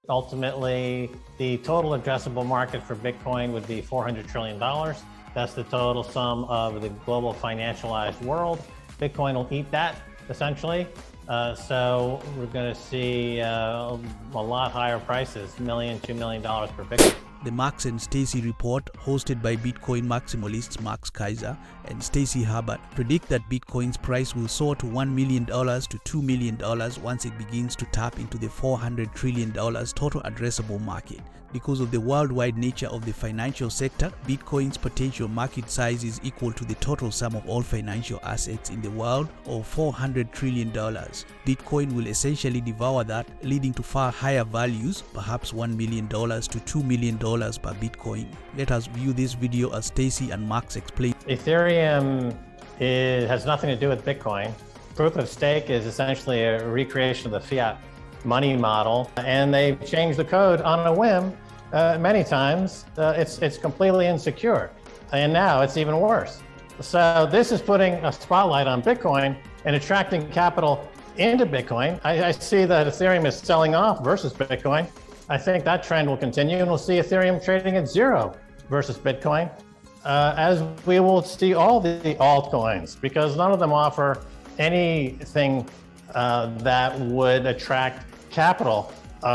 Ultimately, the total addressable market for Bitcoin would be $400 trillion. That's the total sum of the global financialized world. Bitcoin will eat that, essentially. So we're going to see a lot higher prices, $1 million, $2 million per Bitcoin. The Marks and Stacy report, hosted by Bitcoin maximalists Keiser and Stacy Herbert, predict that Bitcoin's price will soar to $1 million to $2 million once it begins to tap into the $400 trillion total addressable market. Because of the worldwide nature of the financial sector, Bitcoin's potential market size is equal to the total sum of all financial assets in the world, of $400 trillion. Bitcoin will essentially devour that, leading to far higher values, perhaps $1 million to $2 million per Bitcoin. Let us view this video as Stacy and Marks explain. Ethereum has nothing to do with Bitcoin. Proof of stake is essentially a recreation of the fiat money model, and they've changed the code on a whim many times. It's completely insecure, and now it's even worse. So this is putting a spotlight on Bitcoin and attracting capital into Bitcoin. I see that Ethereum is selling off versus Bitcoin. I think that trend will continue, and we'll see Ethereum trading at zero versus Bitcoin, as we will see all the altcoins, because none of them offer anything that would attract capital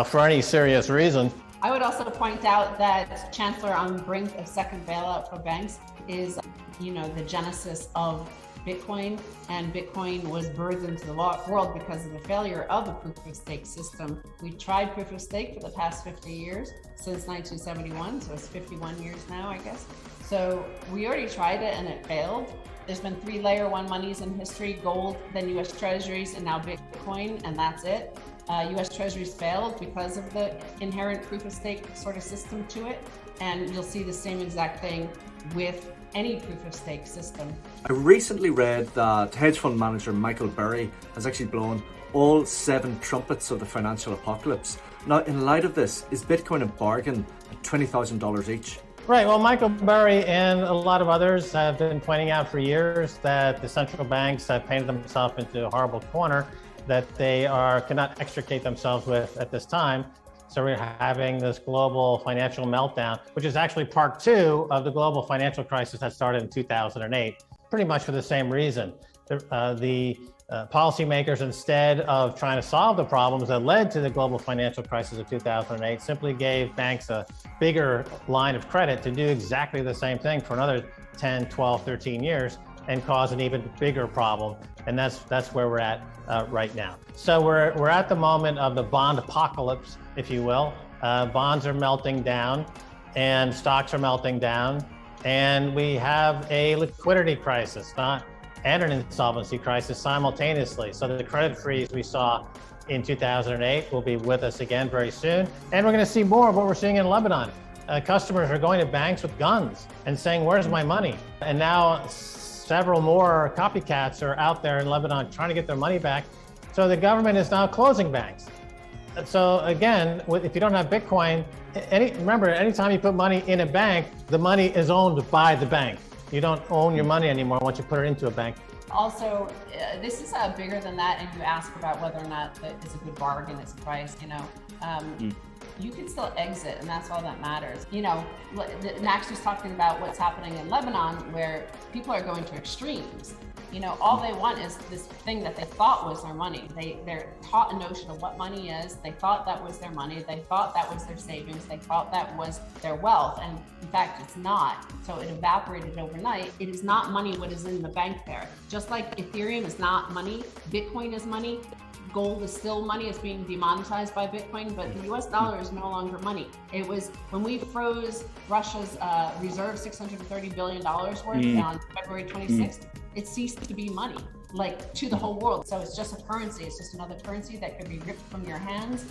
for any serious reason. I would also point out that Chancellor on the brink of second bailout for banks is, the genesis of Bitcoin, and Bitcoin was birthed into the world because of the failure of the proof of stake system. We tried proof of stake for the past 50 years, since 1971, so it's 51 years now, I guess. So we already tried it and it failed. There's been 3 layer 1 monies in history: gold, then US Treasuries, and now Bitcoin, and that's it. US Treasuries failed because of the inherent proof of stake sort of system to it, and you'll see the same exact thing with any proof of stake system. I recently read that hedge fund manager Michael Burry has actually blown all 7 trumpets of the financial apocalypse. Now, in light of this, is Bitcoin a bargain at $20,000 each? Right. Well, Michael Burry and a lot of others have been pointing out for years that the central banks have painted themselves into a horrible corner that they cannot extricate themselves with at this time. So we're having this global financial meltdown, which is actually part 2 of the global financial crisis that started in 2008, pretty much for the same reason. The policymakers, instead of trying to solve the problems that led to the global financial crisis of 2008, simply gave banks a bigger line of credit to do exactly the same thing for another 10, 12, 13 years and cause an even bigger problem. And that's where we're at right now. So we're at the moment of the bond apocalypse, if you will. Bonds are melting down and stocks are melting down, and we have a liquidity crisis and an insolvency crisis simultaneously. So the credit freeze we saw in 2008 will be with us again very soon. And we're going to see more of what we're seeing in Lebanon. Customers are going to banks with guns and saying, "Where's my money?" And now several more copycats are out there in Lebanon trying to get their money back. So the government is now closing banks. So again, if you don't have Bitcoin, remember, anytime you put money in a bank, the money is owned by the bank. You don't own your money anymore once you put it into a bank. Also, this is bigger than that, and you ask about whether or not it's a good bargain, it's a price, you can still exit, and that's all that matters. Max was talking about what's happening in Lebanon, where people are going to extremes. All they want is this thing that they thought was their money. They're taught a notion of what money is. They thought that was their money. They thought that was their savings. They thought that was their wealth. And in fact, it's not. So it evaporated overnight. It is not money what is in the bank there. Just like Ethereum is not money, Bitcoin is money. Gold is still money. It's being demonetized by Bitcoin, but the US dollar is no longer money. It was when we froze Russia's reserve $630 billion worth on February 26th, it ceased to be money, to the whole world. So it's just a currency. It's just another currency that could be ripped from your hands,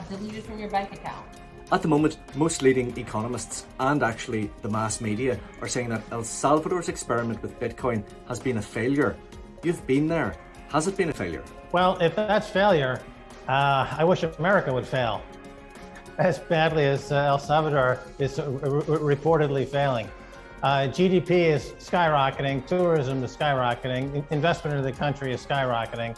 deleted from your bank account. At the moment, most leading economists and actually the mass media are saying that El Salvador's experiment with Bitcoin has been a failure. You've been there. Has it been a failure? Well, if that's failure, I wish America would fail as badly as El Salvador is reportedly failing. GDP is skyrocketing, tourism is skyrocketing, investment in the country is skyrocketing.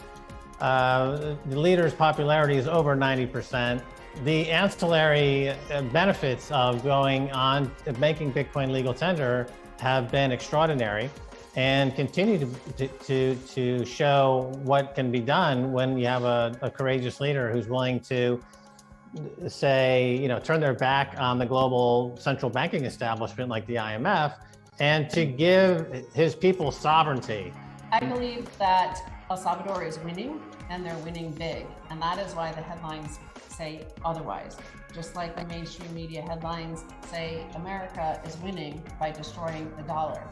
The leader's popularity is over 90%. The ancillary benefits of going on making Bitcoin legal tender have been extraordinary and continue to show what can be done when you have a courageous leader who's willing to say, turn their back on the global central banking establishment like the IMF and to give his people sovereignty. I believe that El Salvador is winning, and they're winning big. And that is why the headlines say otherwise. Just like the mainstream media headlines say America is winning by destroying the dollar,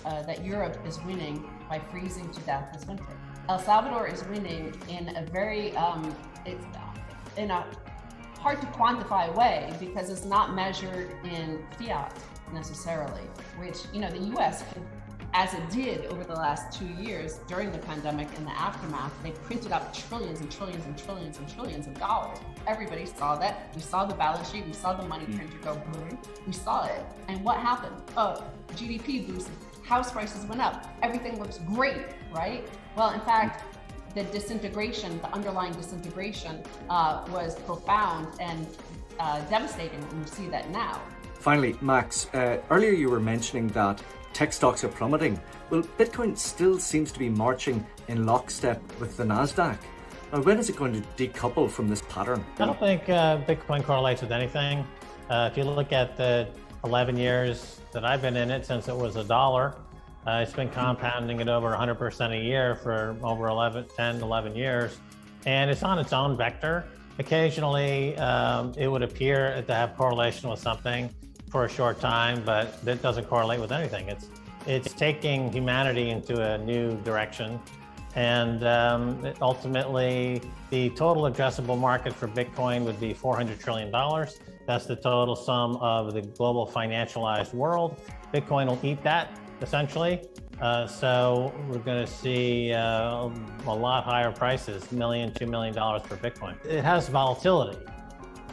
that Europe is winning by freezing to death this winter. El Salvador is winning in a very, in a hard to quantify way because it's not measured in fiat necessarily, which, the US could, as it did over the last 2 years during the pandemic and the aftermath, they printed up trillions and trillions and trillions and trillions of dollars. Everybody saw that. We saw the balance sheet. We saw the money printer go boom. We saw it. And what happened? Oh, GDP boost. House prices went up. Everything looks great, right? Well, in fact, the disintegration, the underlying disintegration was profound and devastating. And we see that now. Finally, Max, earlier you were mentioning that tech stocks are plummeting. Well, Bitcoin still seems to be marching in lockstep with the NASDAQ. Now, when is it going to decouple from this pattern? I don't think Bitcoin correlates with anything. If you look at the 11 years that I've been in it, since it was $1, it's been compounding at over 100% a year for over 10, 11 years. And it's on its own vector. Occasionally, it would appear to have correlation with something for a short time, but that doesn't correlate with anything. It's taking humanity into a new direction. And ultimately, the total addressable market for Bitcoin would be $400 trillion. That's the total sum of the global financialized world. Bitcoin will eat that, essentially. So we're going to see a lot higher prices, $1 million, $2 million per Bitcoin. It has volatility,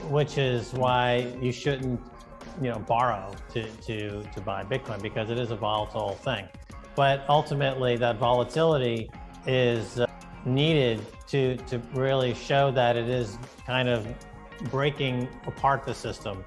which is why you shouldn't borrow to buy Bitcoin, because it is a volatile thing. But ultimately, that volatility is needed to really show that it is kind of breaking apart the system.